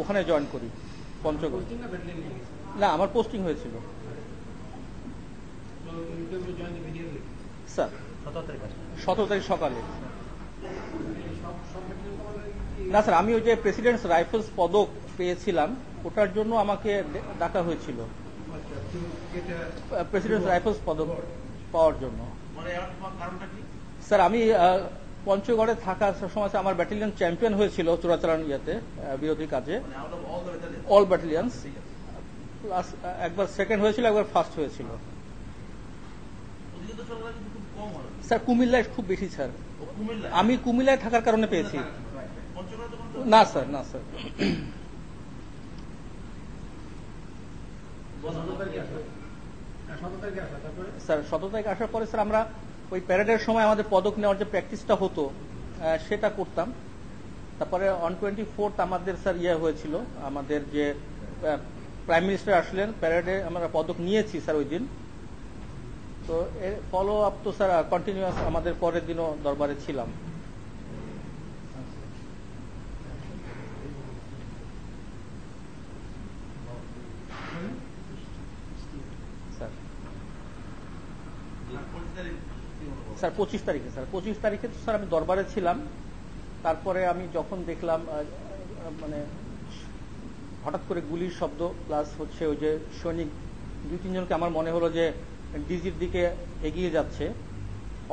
ওখানে জয়েন করি পঞ্চগড়। না, আমার পোস্টিং হয়েছিল স্যার 17 তারিখ সকালে। না স্যার, আমি ওই যে প্রেসিডেন্টস রাইফেলস পদক পেয়েছিলাম, ওটার জন্য আমাকে ডাকা হয়েছিল, প্রেসিডেন্টস রাইফেলস পদক পাওয়ার জন্য। স্যার আমি পঞ্চগড়ে থাকার সময় আমার ব্যাটালিয়ন চ্যাম্পিয়ন হয়েছিল চোরাচালান বিরোধী কাজে, অল ব্যাটালিয়ন্স, প্লাস একবার সেকেন্ড হয়েছিল, একবার ফার্স্ট হয়েছিল। স্যার কুমিল্লায় খুব বেশি স্যার, আমি কুমিল্লায় থাকার কারণে পেয়েছি। না স্যার, না স্যার। স্যার 17 তারিখে আসার পরে স্যার আমরা ওই প্যারেডের সময় আমাদের পদক নেওয়ার যে প্র্যাকটিসটা হতো সেটা করতাম। তারপরে অন 24 আমাদের স্যার হয়েছিল, আমাদের যে প্রাইম মিনিস্টার আসলেন প্যারেডে, আমরা পদক নিয়েছি স্যার ওই দিন। তো এর ফলো আপ তো স্যার কন্টিনিউয়াস আমাদের পরের দিনও দরবারে ছিলাম। স্যার 25 তারিখে স্যার 25 তারিখে তো স্যার আমি দরবারে ছিলাম। তারপরে আমি যখন দেখলাম মানে হঠাৎ করে গুলির শব্দ, প্লাস হচ্ছে ওই যে সৈনিক 2-3 জনকে আমার মনে হলো যে ডিজির দিকে এগিয়ে যাচ্ছে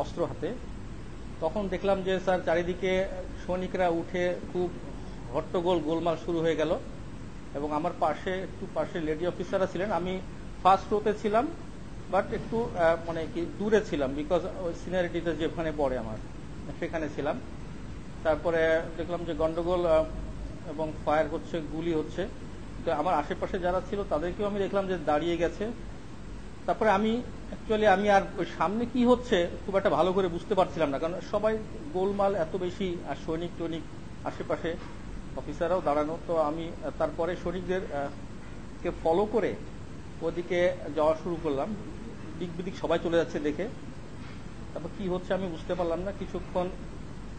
অস্ত্র হাতে, তখন দেখলাম যে স্যার চারিদিকে সৈনিকরা উঠে খুব হট্টগোল গোলমাল শুরু হয়ে গেল। এবং আমার পাশে লেডি অফিসাররা ছিলেন, আমি ফার্স্ট রোতে ছিলাম, বাট একটু মানে কি দূরে ছিলাম, বিকজ ওই সিনিয়রিটিতে যেখানে পড়ে আমার সেখানে ছিলাম। তারপরে দেখলাম যে গন্ডগোল এবং ফায়ার হচ্ছে, গুলি হচ্ছে। তো আমার আশেপাশে যারা ছিল তাদেরকেও আমি দেখলাম যে দাঁড়িয়ে গেছে। তারপরে আমি আমি আর ওই সামনে কি হচ্ছে খুব একটা ভালো করে বুঝতে পারছিলাম না, কারণ সবাই গোলমাল এত বেশি, আর সৈনিক টৈনিক আশেপাশে, অফিসাররাও দাঁড়ানো। তো আমি তারপরে সৈনিকদের কে ফলো করে ওদিকে যাওয়া শুরু করলাম, দিক বিদিক সবাই চলে যাচ্ছে দেখে। তারপর কি হচ্ছে আমি বুঝতে পারলাম না। কিছুক্ষণ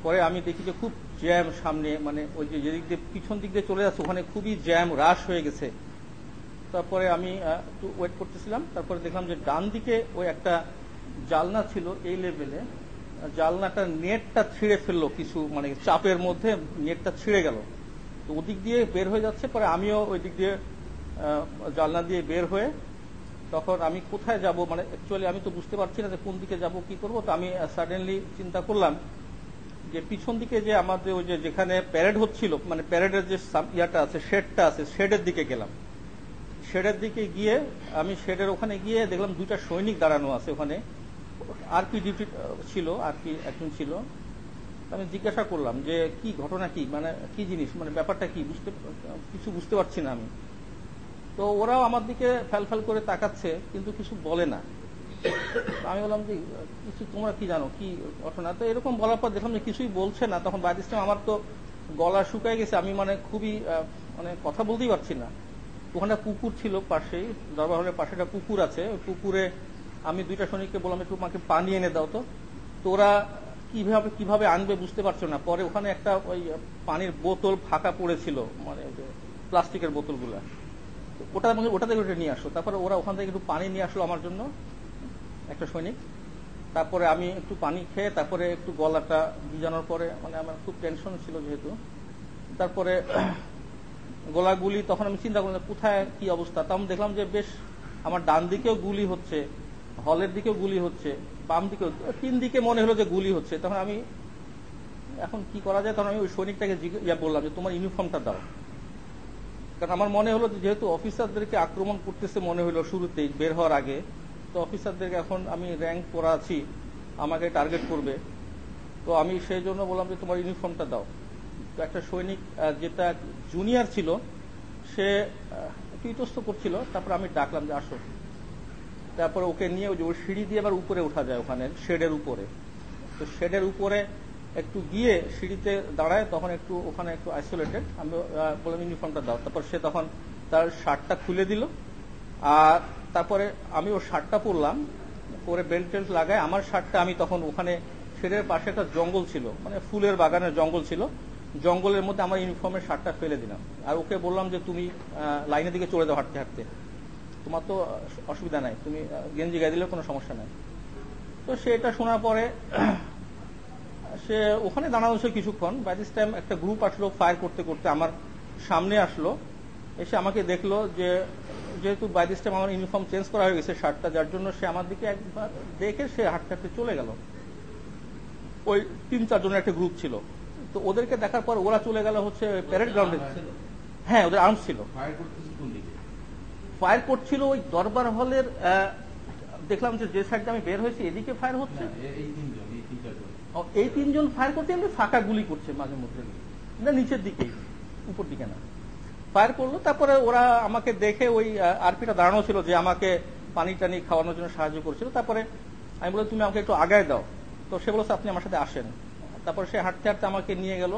পরে আমি দেখি যে খুব জ্যাম সামনে, মানে ওই যে যেদিক দিয়ে পিছন দিক দিয়ে চলে যাচ্ছে ওখানে খুবই জ্যাম, রাশ হয়ে গেছে। তারপরে আমি একটু ওয়েট করতেছিলাম। তারপরে দেখলাম যে ডান দিকে ওই একটা জালনা ছিল এই লেভেলে, জালনাটা নেটটা ছিঁড়ে ফেললো, কিছু মানে চাপের মধ্যে নেটটা ছিঁড়ে গেল। তো ওদিক দিয়ে বের হয়ে যাচ্ছে, পরে আমিও ওই দিক দিয়ে জালনা দিয়ে বের হয়ে, তখন আমি কোথায় যাব, মানে অ্যাকচুয়ালি আমি তো বুঝতে পারছি না যে কোন দিকে যাব, কি করব। তো আমি সাডেনলি চিন্তা করলাম যে পিছন দিকে যে আমাদের ওই যে যেখানে প্যারেড হচ্ছিল, মানে প্যারেডের যে ইয়াটা আছে, শেডটা আছে, শেডের দিকে গেলাম। শেডের দিকে গিয়ে আমি শেডের ওখানে গিয়ে দেখলাম 2টা সৈনিক দাঁড়ানো আছে ওখানে, আরপি ডিউটি ছিল, আরপি একজন ছিল। আমি জিজ্ঞাসা করলাম যে কি ঘটনা, কি মানে কি জিনিস, মানে ব্যাপারটা কি, কিছু বুঝতে পারছি না আমি। তো ওরাও আমার দিকে ফ্যাল করে তাকাচ্ছে, কিন্তু কিছু বলে না। আমি বললাম যে কিছু তোমরা কি জানো, কি ঘটনা। তো এরকম বলার পর দেখলাম যে কিছুই বলছে না। তখন বাই দিস টাইম আমার তো গলা শুকায় গেছে, আমি মানে খুবই মানে কথা বলতেই পারছি না। ওখানে পুকুর ছিল পাশেই, দরবার হলের পাশে একটা পুকুর আছে, ওই পুকুরে আমি 2টা সৈনিককে বললাম একটু আমাকে পানি এনে দাও। তো ওরা কিভাবে আনবে বুঝতে পারছো না। পরে ওখানে একটা ওই পানির বোতল ফাঁকা পড়েছিল, মানে প্লাস্টিকের বোতলগুলা, ওটা থেকে নিয়ে আসো। তারপরে ওরা ওখান থেকে একটু পানি নিয়ে আসলো আমার জন্য, একটা সৈনিক। তারপরে আমি একটু পানি খেয়ে তারপরে একটু গলাটা ভিজানোর পরে, মানে আমার খুব টেনশন ছিল যেহেতু, তারপরে গোলাগুলি, তখন আমি চিন্তা করলাম কোথায় কি অবস্থা। তখন দেখলাম যে বেশ আমার ডান দিকেও গুলি হচ্ছে, হলের দিকেও গুলি হচ্ছে, বাম দিকেও, 3 দিকে মনে হলো যে গুলি হচ্ছে। তখন আমি এখন কি করা যায়, তখন আমি ওই সৈনিকটাকে বললাম যে তোমার ইউনিফর্মটা দাও। কারণ আমার মনে হলো যেহেতু অফিসারদেরকে আক্রমণ করতেছে মনে হলো শুরুতেই বের হওয়ার আগে, তো অফিসারদেরকে এখন আমি র্যাঙ্ক পড়া আছি, আমাকে টার্গেট করবে। তো আমি সেই জন্য বললাম যে তোমার ইউনিফর্মটা দাও। তো একটা সৈনিক যেটা জুনিয়র ছিল সে একটু ইতস্ত করছিল। তারপর আমি ডাকলাম যে আসো। তারপরে ওকে নিয়ে ওই সিঁড়ি দিয়ে আবার উপরে ওঠা যায়, ওখানে শেডের উপরে। তো শেডের উপরে একটু গিয়ে সিঁড়িতে দাঁড়ায়, তখন একটু ওখানে একটু আইসোলেটেড। আমি বললাম ইউনিফর্মটা দাও। তারপর সে তখন তার শার্টটা খুলে দিল, আর তারপরে আমি ওর শার্টটা পরলাম, পরে বেল্ট টেল্ট লাগায় আমার শার্টটা আমি তখন ওখানে শেডের পাশে একটা জঙ্গল ছিল, মানে ফুলের বাগানের জঙ্গল ছিল, জঙ্গলের মধ্যে আমার ইউনিফর্মের শার্টটা ফেলে দিলাম, আর ওকে বললাম যে তুমি লাইনের দিকে চলে যাও হাঁটতে হাঁটতে, তোমার তো অসুবিধা নাই, তুমি গেঞ্জি গায়ে দিলেও কোনো সমস্যা নাই। তো সে এটা শোনার পরে সে ওখানে দাঁড়ানো ছিল কিছুক্ষণ। বাই দিস টাইম একটা গ্রুপ আসলো, ফায়ার করতে করতে আমার সামনে আসলো, এসে আমাকে দেখলো যে যেহেতু বাই দিস টাইম আমার ইউনিফর্ম চেঞ্জ করা হয়ে গেছে শার্টটা, যার জন্য সে আমার দিকে একবার দেখে সে হাঁটতে হাঁটতে চলে গেল। ওই 3-4 জনের একটা গ্রুপ ছিল, তো ওদেরকে দেখার পর ওরা চলে গেল হচ্ছে প্যারেড গ্রাউন্ডে। হ্যাঁ, ওদের আর্মস ছিল। ফায়ার করছিল ওই দরবার হলের, দেখলাম যে সাইডে আমি বের হয়েছি এদিকে ফায়ার হচ্ছে। এই 3 জন ফায়ার করতে এমনি ফাঁকা গুলি করছে মাঝে মধ্যে, না নিচের দিকেই, উপর দিকে না। ফায়ার করলো, তারপরে ওরা আমাকে দেখে ওই আরপিটা দাঁড়ানো ছিল যে আমাকে পানি টানি খাওয়ানোর জন্য সাহায্য করছিল। তারপরে আমি বললাম তুমি আমাকে একটু আগায় দাও, তো সে বলছে আপনি আমার সাথে আসেন। তারপরে সে হাঁটতে হাঁটতে আমাকে নিয়ে গেল,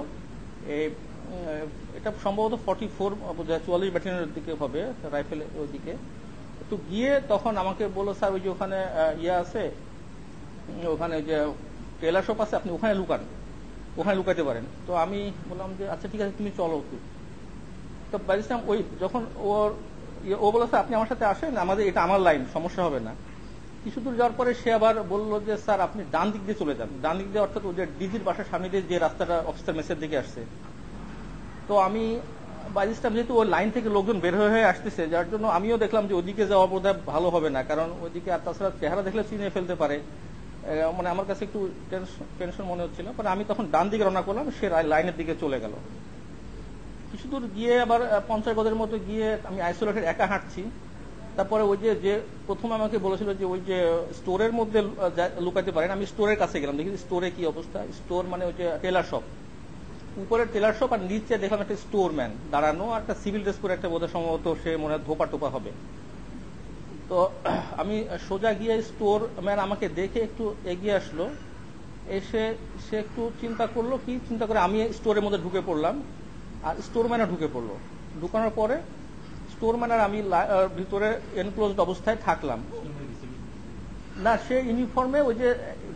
এটা সম্ভবত 44 ব্যাটালিয়নের দিকে হবে, রাইফেল ওই দিকে। তো গিয়ে তখন আমাকে বললো স্যার ওই যে ওখানে ইয়ে আছে, ওখানে যে টেলার শপ আছে, আপনি ওখানে লুকান, ওখানে লুকাতে পারেন। তো আমি বললাম যে আচ্ছা ঠিক আছে তুমি চলো একটু। তো বাইসাম ওই যখন ও বলেছে আপনি আমার সাথে আসেন, আমাদের এটা আমার লাইন, সমস্যা হবে না। কিছু দূর যাওয়ার পরে সে আবার বললো যে স্যার আপনি ডান দিক দিয়ে চলে যান। ডান দিক দিয়ে অর্থাৎ ওই যে ডিজির বাসার সামনে দিয়ে যে রাস্তাটা অফিসার মেসের দিকে আসছে। তো আমি বাইজিস্টাম যেহেতু ওই লাইন থেকে লোকজন বের হয়ে আসতেছে, যার জন্য আমিও দেখলাম যে ওদিকে যাওয়া বোধহয় ভালো হবে না, কারণ ওইদিকে আর তাছাড়া চেহারা দেখলে চিনে ফেলতে পারে, মানে আমার কাছে একটু টেনশন মনে হচ্ছিল। পরে আমি তখন ডান দিকে রওনা করলাম, সে লাইনের দিকে চলে গেল। কিছু দূর গিয়ে আবার 50 গজের মতো গিয়ে আমি আইসোলেটেড একা হাঁটছি। তারপরে ওই যে প্রথমে আমাকে বলেছিল যে ওই যে স্টোরের মধ্যে লুকাতে পারেন, আমি স্টোরের কাছে গেলাম, দেখি স্টোরে কি অবস্থা। স্টোর মানে ওই যে টেলার শপ, উপরে টেলার শপ, আর নিচে দেখলাম একটা স্টোর ম্যান দাঁড়ানো, আর একটা সিভিল ড্রেস করে একটা বোধহয় সম্ভবত সে মনে হয় ধোপা টোপা হবে। তো আমি সোজা গিয়ে স্টোর ম্যান আমাকে দেখে একটু এগিয়ে আসলো, এসে সে একটু চিন্তা করলো, কি চিন্তা করে আমি স্টোরের মধ্যে ঢুকে পড়লাম, আর স্টোর ম্যানও ঢুকে পড়লো। ঢুকানোর পরে স্টোর ম্যান আর আমি ভিতরে এনক্লোজড অবস্থায় থাকলাম। না, সে ইউনিফর্মে ওই যে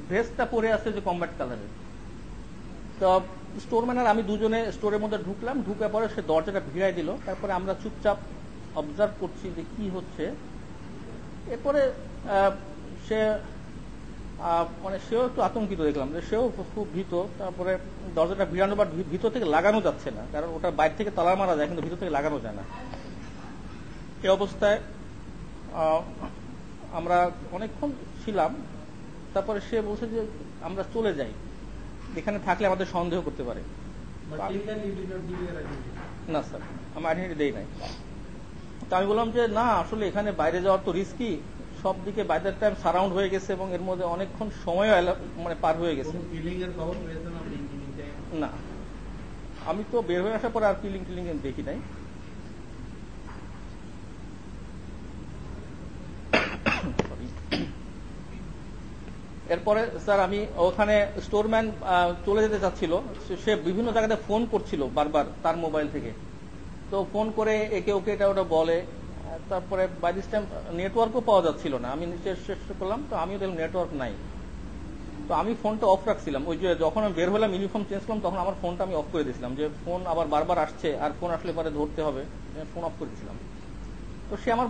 ড্রেসটা পরে আছে যে কমব্যাট কালারের। তো স্টোর ম্যান আর আমি দুজনে স্টোরের মধ্যে ঢুকলাম, ঢুকে পরে সে দরজাটা ভিড়াই দিল। তারপরে আমরা চুপচাপ অবজার্ভ করছি যে কি হচ্ছে। এরপরে সে মানে সেও একটু আতঙ্কিত, দেখলাম যে সেও খুব ভীত। তারপরে দরজাটা ভিড়ানো, বা ভিতর থেকে লাগানো যাচ্ছে না, কারণ ওটা বাইরে থেকে তালা মারা যায়, কিন্তু ভিতর থেকে লাগানো যায় না। এই অবস্থায় আমরা অনেকক্ষণ ছিলাম। তারপরে সে বলছে যে আমরা চলে যাই, এখানে থাকলে আমাদের সন্দেহ করতে পারে। না স্যার, আমি আইডেন্টিটি দেই নাই। তো আমি বললাম যে না, আসলে এখানে বাইরে যাওয়ার তো রিস্কি, সব দিকে বাই দ্যাট টাইম সারাউন্ড হয়ে গেছে এবং এর মধ্যে অনেকক্ষণ সময় মানে পার হয়ে গেছে। না, আমি তো বের হয়ে আসার পরে আর কিলিং টিলিং দেখি নাই। এরপরে স্যার আমি ওখানে স্টোরম্যান চলে যেতে চাচ্ছিল, সে বিভিন্ন জায়গাতে ফোন করছিল বারবার তার মোবাইল থেকে। তো ফোন করে একে ওকে এটা ওটা বলে। তারপরে বাই দিস টাইম নেটওয়ার্কও পাওয়া যাচ্ছিল না, আমি নিচে চেষ্টা করলাম, তো আমিও দেখলাম নেটওয়ার্ক নাই। তো আমি ফোনটা অফ রাখছিলাম, ওই যে যখন আমি বের হলাম ইউনিফর্ম চেঞ্জ করলাম তখন আমার ফোনটা আমি অফ করে দিয়েছিলাম, যে ফোন আবার বারবার আসছে আর ফোন আসলে পরে ধরতে হবে, ফোন অফ করে দিয়েছিলাম। তো সে আমার